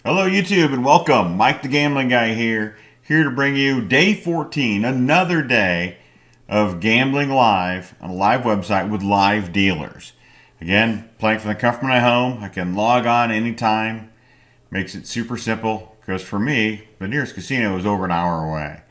Hello YouTube and welcome. Mike the Gambling Guy here to bring you day 14, another day of gambling live on a live website with live dealers. Again, playing from the comfort of my home. I can log on anytime. Makes it super simple because for me, the nearest casino is over an hour away.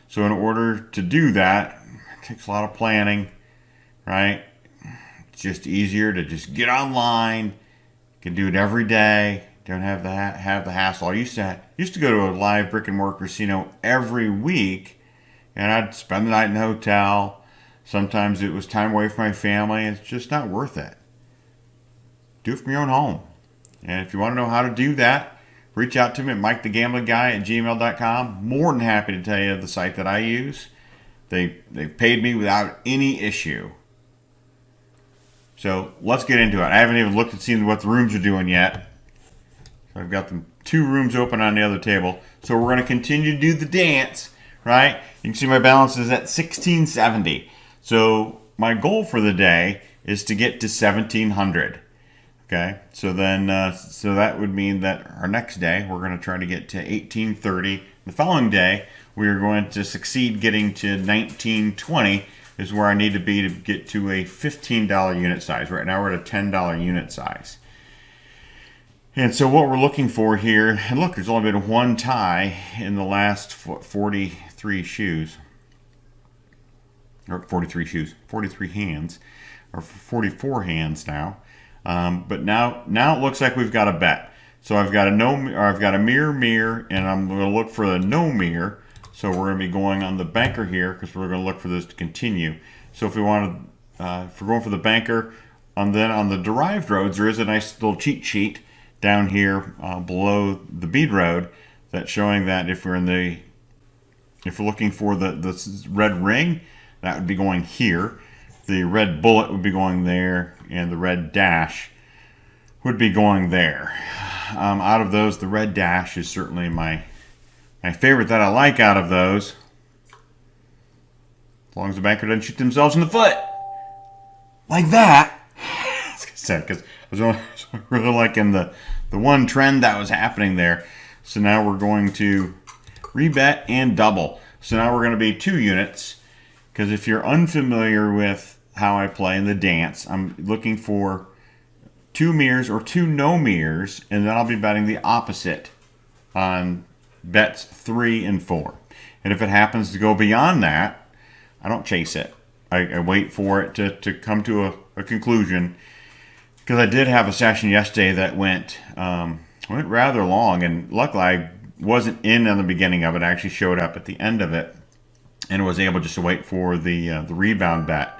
So in order to do that, it takes a lot of planning, right? It's just easier to just get online. You can do it every day. Don't have the hassle. I used to go to a live brick and mortar casino every week, and I'd spend the night in the hotel. Sometimes it was time away from my family. It's just not worth it. Do it from your own home. And if you want to know how to do that, reach out to me at MiketheGamblingGuy@gmail.com. More than happy to tell you the site that I use. They've paid me without any issue. So let's get into it. I haven't even looked and seen what the rooms are doing yet. I've got the two rooms open on the other table. So we're going to continue to do the dance, right? You can see my balance is at 1670. So my goal for the day is to get to 1700. Okay, so then so that would mean that our next day we're going to try to get to 1830. The following day we are going to succeed getting to 1920 is where I need to be to get to a $15 unit size. Right now we're at a $10 unit size. And so what we're looking for here, and look, there's only been one tie in the last 43 shoes. Or 43 shoes, 43 hands, or 44 hands now. But now it looks like we've got a bet. So I've got a mirror, and I'm going to look for the no mirror. So we're going to be going on the banker here because we're going to look for this to continue. So if we want to, if we're going for the banker, and then on the derived roads, there is a nice little cheat sheet down here below the bead road that's showing that if we're looking for the red ring, that would be going here. The red bullet would be going there, and the red dash would be going there. Out of those, the red dash is certainly my favorite that I like out of those. As long as the banker doesn't shoot themselves in the foot. Like that. As I said, because I was really liking the one trend that was happening there. So now we're going to rebet and double. So now we're going to be 2 units. Because if you're unfamiliar with how I play in the dance, I'm looking for 2 mirrors or 2 no mirrors, and then I'll be betting the opposite on bets 3 and 4. And if it happens to go beyond that, I don't chase it. I wait for it to come to a conclusion. Because I did have a session yesterday that went rather long, and luckily I wasn't in on the beginning of it. I actually showed up at the end of it and was able just to wait for the rebound bet.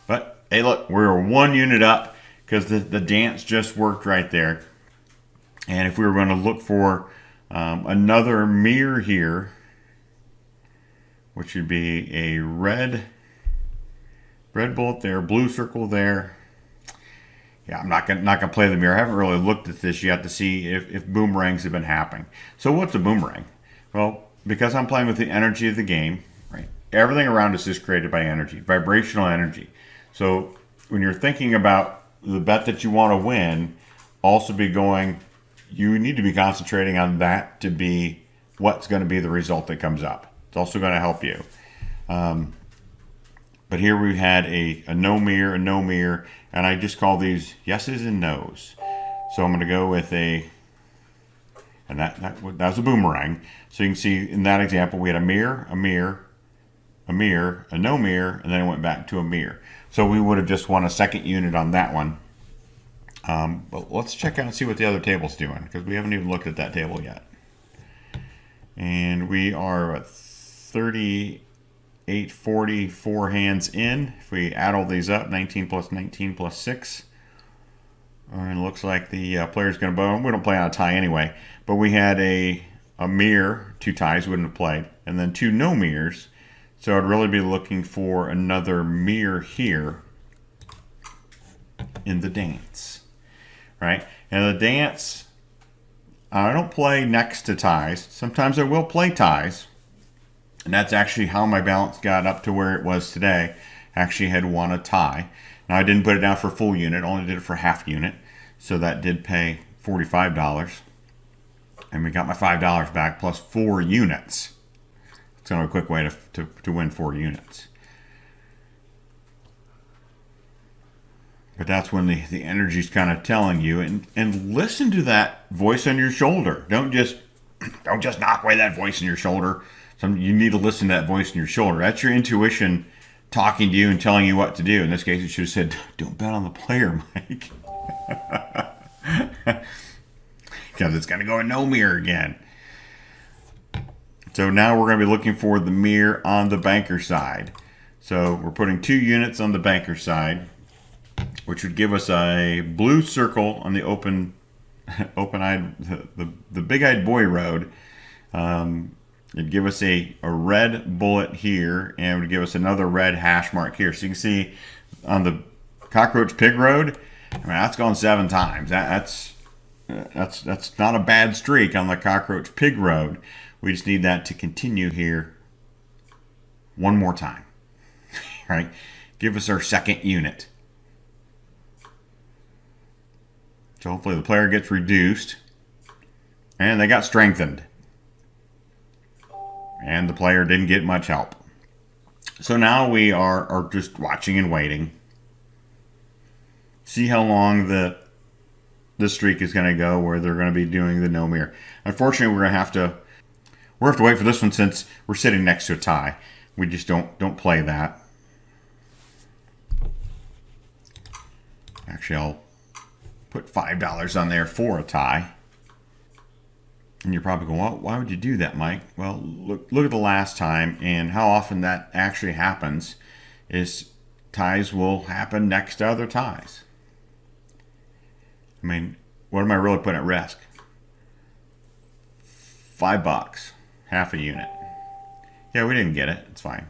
But hey, look, we're 1 unit up because the dance just worked right there. And if we were going to look for another mirror here, which would be a red bullet there, blue circle there. Yeah, I'm not gonna play the mirror. I haven't really looked at this yet to see if boomerangs have been happening. So what's a boomerang? Well, because I'm playing with the energy of the game, right? Everything around us is created by energy, vibrational energy. So when you're thinking about the bet that you want to win, you need to be concentrating on that to be what's going to be the result that comes up. It's also going to help you. But here we had a no mirror, and I just call these yeses and nos. So I'm going to go with that was a boomerang. So you can see in that example, we had a mirror, a no mirror, and then it went back to a mirror. So we would have just won a second unit on that one. But let's check out and see what the other table's doing, because we haven't even looked at that table yet. And we are at 3844 hands in. If we add all these up, 19 plus 19 plus 6. And it looks like the player's going to bow. We don't play on a tie anyway. But we had a mirror, 2 ties wouldn't have played. And then 2 no mirrors. So I'd really be looking for another mirror here in the dance. Right? And the dance, I don't play next to ties. Sometimes I will play ties. And that's actually how my balance got up to where it was today. I actually had won a tie. Now I didn't put it down for a full unit, only did it for half unit. So that did pay $45. And we got my $5 back plus 4 units. It's kind of a quick way to win 4 units. But that's when the energy's kind of telling you, and listen to that voice on your shoulder. Don't just knock away that voice in your shoulder. You need to listen to that voice in your shoulder. That's your intuition talking to you and telling you what to do. In this case, it should have said, "Don't bet on the player, Mike," because it's going to go in no mirror again. So now we're going to be looking for the mirror on the banker side. So we're putting 2 units on the banker side, which would give us a blue circle on the the big-eyed boy road. It'd give us a red bullet here, and it would give us another red hash mark here. So you can see on the cockroach pig road, I mean, that's gone 7 times. That's not a bad streak on the cockroach pig road. We just need that to continue here one more time. Right? Give us our second unit. So hopefully the player gets reduced. And they got strengthened. And the player didn't get much help. So now we are just watching and waiting. See how long the streak is going to go where they're going to be doing the no mirror. Unfortunately, we're going to have to wait for this one since we're sitting next to a tie. We just don't play that. Actually, I'll put $5 on there for a tie. And you're probably going, well, why would you do that, Mike? Well, look at the last time, and how often that actually happens is ties will happen next to other ties. I mean, what am I really putting at risk? $5, half a unit. Yeah, we didn't get it. It's fine.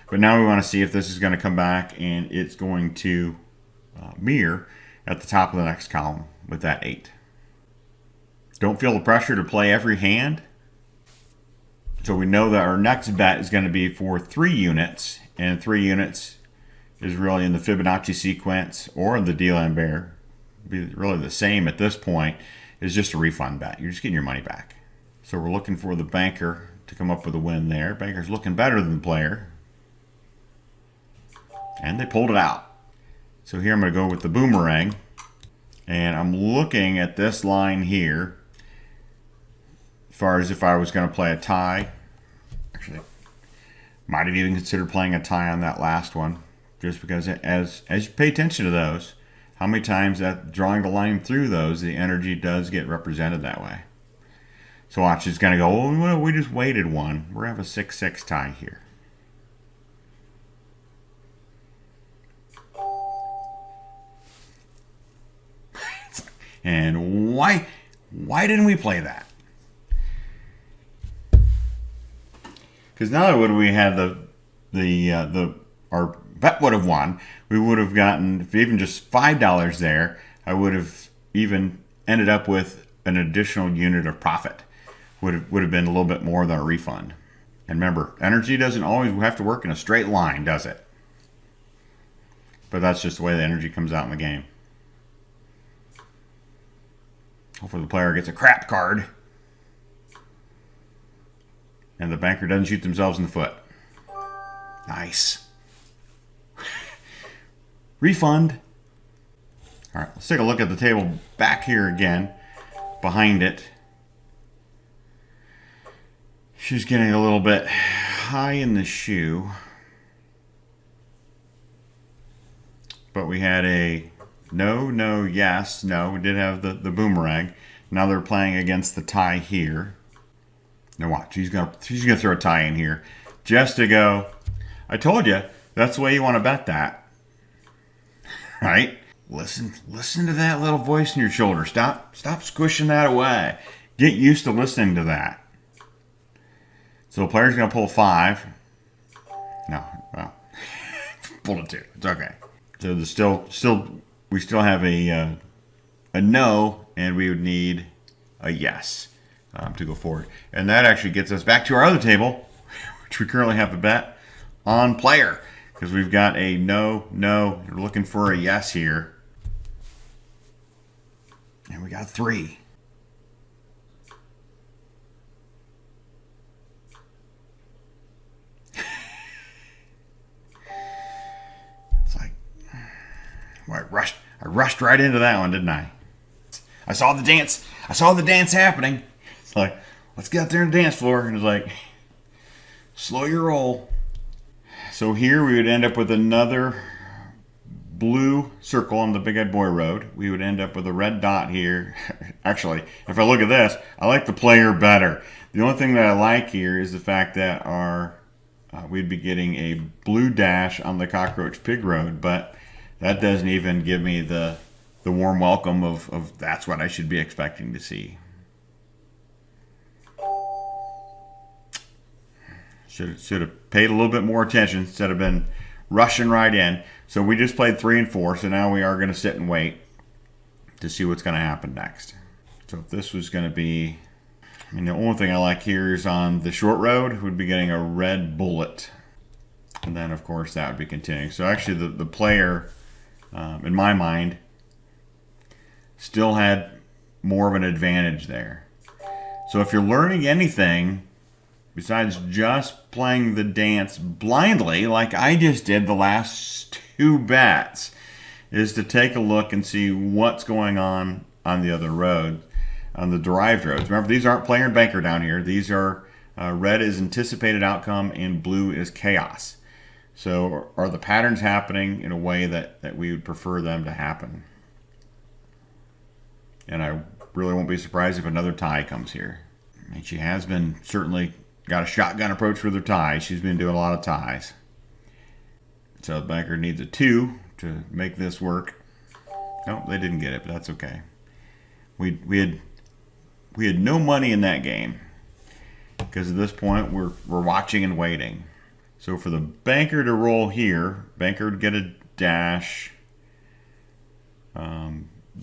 But now we want to see if this is going to come back and it's going to mirror at the top of the next column with that 8. Don't feel the pressure to play every hand. So we know that our next bet is going to be for 3 units. And 3 units is really in the Fibonacci sequence or in the D'Alembert. Be really the same at this point. Is just a refund bet. You're just getting your money back. So we're looking for the banker to come up with a win there. Banker's looking better than the player. And they pulled it out. So here I'm going to go with the boomerang. And I'm looking at this line here. As far as if I was going to play a tie. Actually, might have even considered playing a tie on that last one. Just because as you pay attention to those, how many times that drawing the line through those, the energy does get represented that way. So watch, it's going to go, oh, we just waited one. We're going to have a 6-6 tie here. And why didn't we play that? Because now would we had our bet would have won. We would have gotten, if even just $5 there, I would have even ended up with an additional unit of profit. Would have been a little bit more than a refund. And remember, energy doesn't always have to work in a straight line, does it? But that's just the way the energy comes out in the game. Hopefully the player gets a crap card. And the banker doesn't shoot themselves in the foot. Nice. Refund. All right, let's take a look at the table back here again. Behind it. She's getting a little bit high in the shoe. But we had a no, yes, no. We did have the boomerang. Now they're playing against the tie here. Now watch, she's gonna throw a tie in here. Just to go, I told you, that's the way you want to bet that. Right? Listen to that little voice in your shoulder. Stop squishing that away. Get used to listening to that. So the player's going to pull 5. No, well, pulled a 2. It's okay. So there's we still have a no, and we would need a yes to go forward. And that actually gets us back to our other table, which we currently have a bet on player. Because we've got a no, we're looking for a yes here. And we got 3. rushed right into that one, didn't I? I saw the dance. I saw the dance happening. It's like, let's get out there on the dance floor. And it's like, slow your roll. So here we would end up with another blue circle on the Big Head Boy Road. We would end up with a red dot here. Actually, if I look at this, I like the player better. The only thing that I like here is the fact that we'd be getting a blue dash on the Cockroach Pig Road, but that doesn't even give me the warm welcome of that's what I should be expecting to see. Should have paid a little bit more attention instead of been rushing right in. So we just played 3 and 4, so now we are going to sit and wait to see what's going to happen next. So if this was going to be, I mean, the only thing I like here is on the short road, would be getting a red bullet. And then, of course, that would be continuing. So actually the player, in my mind, still had more of an advantage there. So if you're learning anything, besides just playing the dance blindly, like I just did the last 2 bets, is to take a look and see what's going on the other road, on the derived roads. Remember, these aren't player and banker down here. These are red is anticipated outcome and blue is chaos. So are the patterns happening in a way that we would prefer them to happen? And I really won't be surprised if another tie comes here. I mean, she has been certainly got a shotgun approach with her ties. She's been doing a lot of ties. So the banker needs a 2 to make this work. No, they didn't get it, but that's okay. We had no money in that game because at this point we're watching and waiting. So for the banker to roll here, banker would get a dash.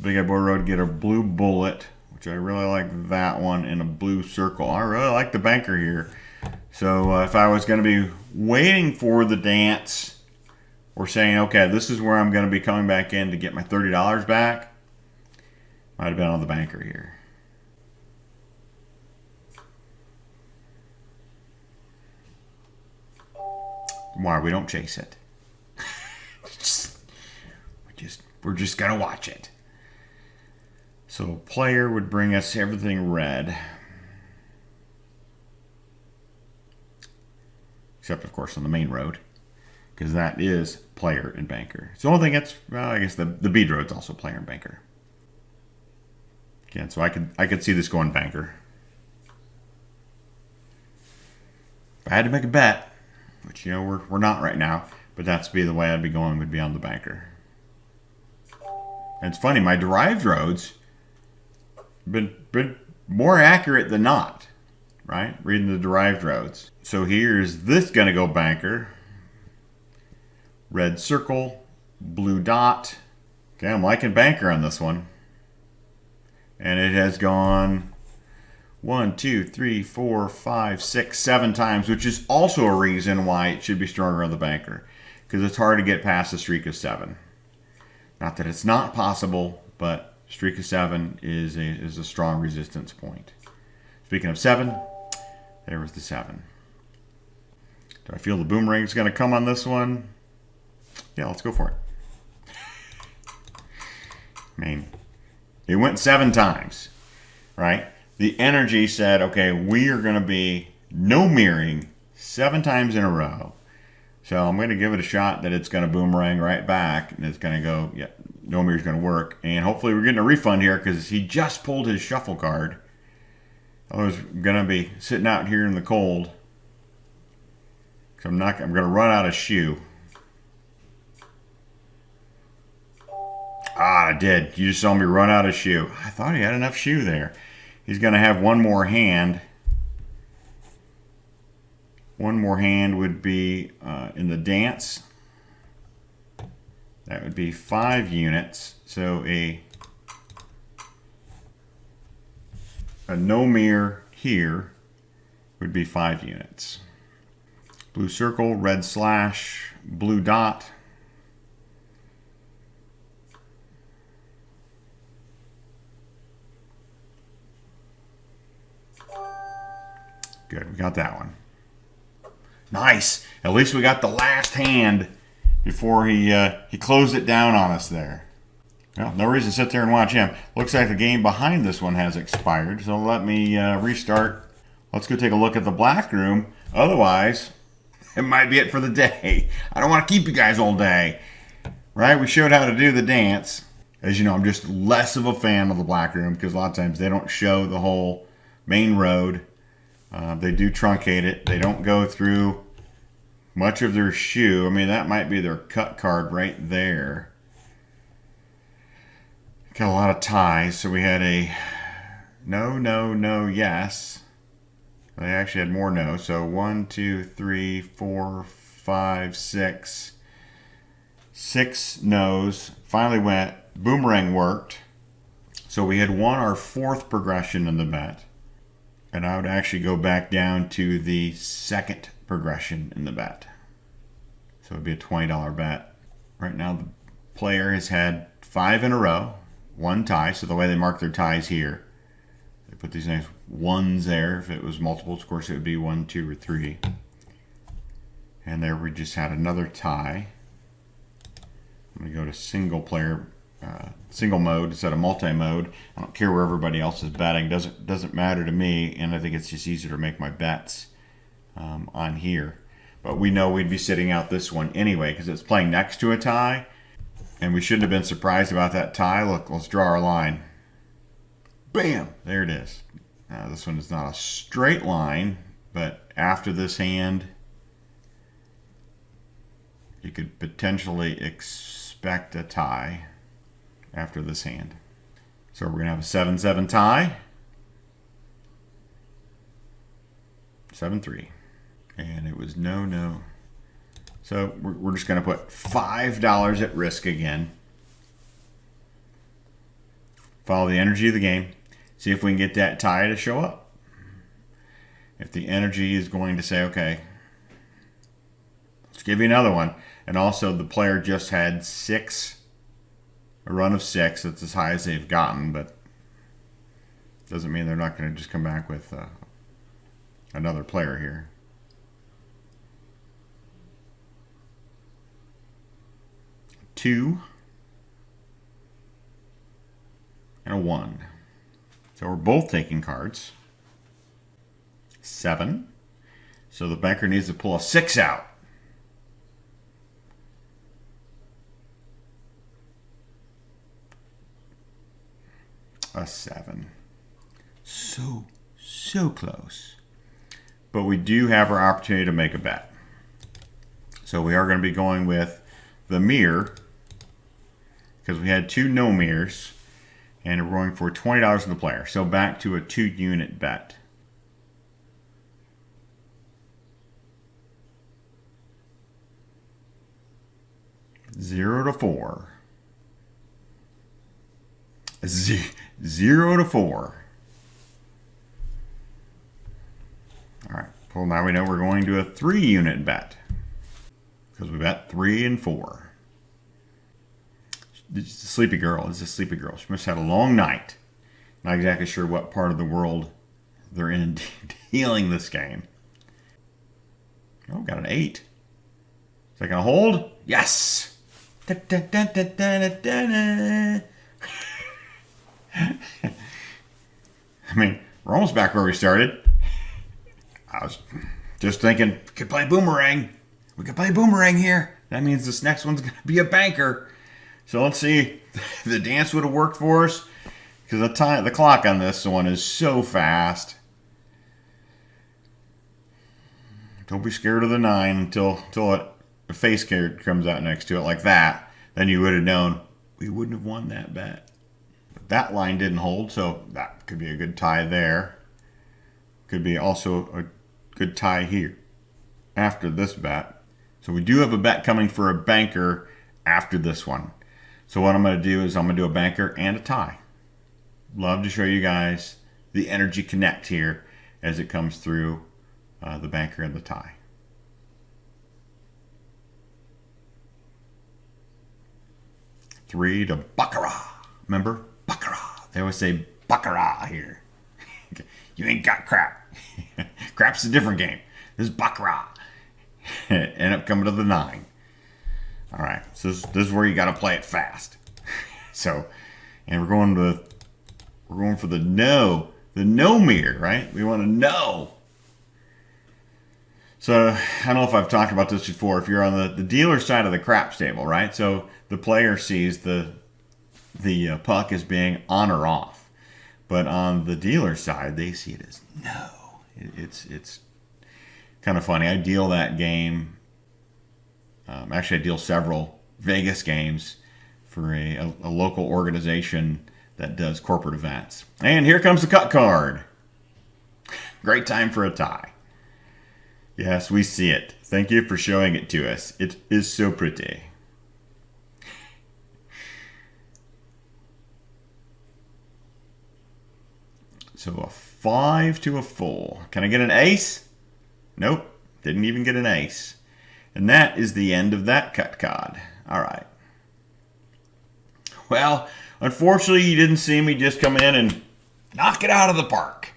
Big Head Boy Road get a blue bullet, which I really like that one, in a blue circle. I really like the banker here. So if I was going to be waiting for the dance or saying, okay, this is where I'm going to be coming back in to get my $30 back, might have been on the banker here. Why we don't chase it. We're just going to watch it. So player would bring us everything red. Except, of course, on the main road. Because that is player and banker. It's the only thing that's, well, I guess the bead road's also player and banker. Again, so I could see this going banker. If I had to make a bet, which, you know, we're not right now, but that's be the way I'd be going, would be on the banker. And it's funny, my derived roads been more accurate than not, right? Reading the derived roads. So here's this going to go banker. Red circle, blue dot. Okay, I'm liking banker on this one. And it has gone 1, 2, 3, 4, 5, 6, 7 times, which is also a reason why it should be stronger on the banker. Because it's hard to get past the streak of 7. Not that it's not possible, but streak of 7 is a strong resistance point. Speaking of 7, there was the 7. Do I feel the boomerang is going to come on this one? Yeah, let's go for it. I mean, it went 7 times, right? The energy said, okay, we are going to be no mirroring 7 times in a row. So I'm going to give it a shot that it's going to boomerang right back, and it's going to go, yeah, no mirror is going to work. And hopefully we're getting a refund here because he just pulled his shuffle card. I was going to be sitting out here in the cold. So I'm going to run out of shoe. Ah, I did. You just saw me run out of shoe. I thought he had enough shoe there. He's going to have one more hand. One more hand would be in the dance. That would be 5 units. So a no mirror here would be 5 units. Blue circle, red slash, blue dot. Good, we got that one. Nice. At least we got the last hand before he closed it down on us there. Well, no reason to sit there and watch him. Looks like the game behind this one has expired, so let me restart. Let's go take a look at the black room. Otherwise, it might be it for the day. I don't want to keep you guys all day. Right? We showed how to do the dance. As you know, I'm just less of a fan of the black room because a lot of times they don't show the whole main road. They do truncate it. They don't go through much of their shoe. I mean, that might be their cut card right there. Got a lot of ties. So we had a no, no, no, yes. They actually had more no. So 1, 2, 3, 4, 5, 6. 6 no's. Finally went. Boomerang worked. So we had won our 4th progression in the bet. And I would actually go back down to the 2nd progression in the bet. So it would be a $20 bet. Right now the player has had 5 in a row. 1 tie. So the way they mark their ties here, they put these nice 1s there. If it was multiples, of course it would be 1, 2, or 3. And there we just had another tie. I'm going to go to single player, single mode instead of multi-mode. I don't care where everybody else is betting. Doesn't matter to me, and I think it's just easier to make my bets on here. But we know we'd be sitting out this one anyway because it's playing next to a tie. And we shouldn't have been surprised about that tie. Look, let's draw our line. Bam! There it is. Now, this one is not a straight line, but after this hand, you could potentially expect a tie after this hand. So we're going to have a 7-7 tie. 7-3. And it was no, no. So we're just going to put $5 at risk again. Follow the energy of the game. See if we can get that tie to show up. If the energy is going to say, okay, let's give you another one. And also the player just had 6, a run of 6. That's as high as they've gotten, but doesn't mean they're not going to just come back with another player here. Two and a 1. So we're both taking cards. 7. So the banker needs to pull a 6 out. A 7. So close. But we do have our opportunity to make a bet. So we are going to be going with the mirror, because we had 2 no mirrors, and we're going for $20 on the player. So back to a 2-unit bet. Zero to 4. 0 to 4. All right. Well, now we know we're going to a 3-unit bet, because we bet 3 and 4. It's a sleepy girl. It's a sleepy girl. She must have had a long night. Not exactly sure what part of the world they're in dealing this game. Oh, got an 8. Is that going to hold? Yes! Da, da, da, da, da, da, da. I mean, we're almost back where we started. I was just thinking, we could play boomerang. We could play boomerang here. That means this next one's going to be a banker. So let's see if the dance would have worked for us, because the clock on this one is so fast. Don't be scared of the 9 until a face card comes out next to it like that. Then you would have known we wouldn't have won that bet. But that line didn't hold, so that could be a good tie there. Could be also a good tie here after this bet. So we do have a bet coming for a banker after this one. So what I'm going to do is I'm going to do a banker and a tie. Love to show you guys the energy connect here as it comes through the banker and the tie. Three to Baccarat. Remember? Baccarat. They always say Baccarat here. You ain't got crap. Crap's a different game. This is Baccarat. End up coming to the 9. All right, so this is where you got to play it fast. So, and we're going for the no mirror, right? We want to know. So I don't know if I've talked about this before. If you're on the dealer side of the craps table, right? So the player sees the puck as being on or off, but on the dealer side, they see it as no. It's kind of funny. I deal that game. Actually, I deal several Vegas games for a local organization that does corporate events. And here comes the cut card. Great time for a tie. Yes, we see it. Thank you for showing it to us. It is so pretty. So a 5 to a 4. Can I get an ace? Nope. Didn't even get an ace. And that is the end of that cut card. All right. Well, unfortunately, you didn't see me just come in and knock it out of the park.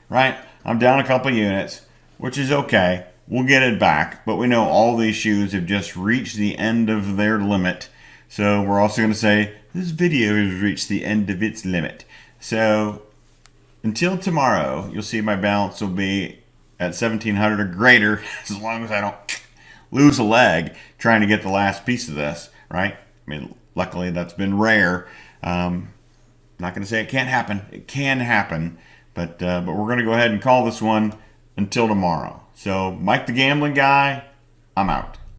Right? I'm down a couple units, which is okay. We'll get it back, but we know all these shoes have just reached the end of their limit. So we're also going to say this video has reached the end of its limit. So until tomorrow, you'll see my balance will be at 1,700 or greater, as long as I don't lose a leg trying to get the last piece of this, right? I mean, luckily that's been rare. Not going to say it can't happen. It can happen, but we're going to go ahead and call this one until tomorrow. So, Mike the Gambling Guy, I'm out.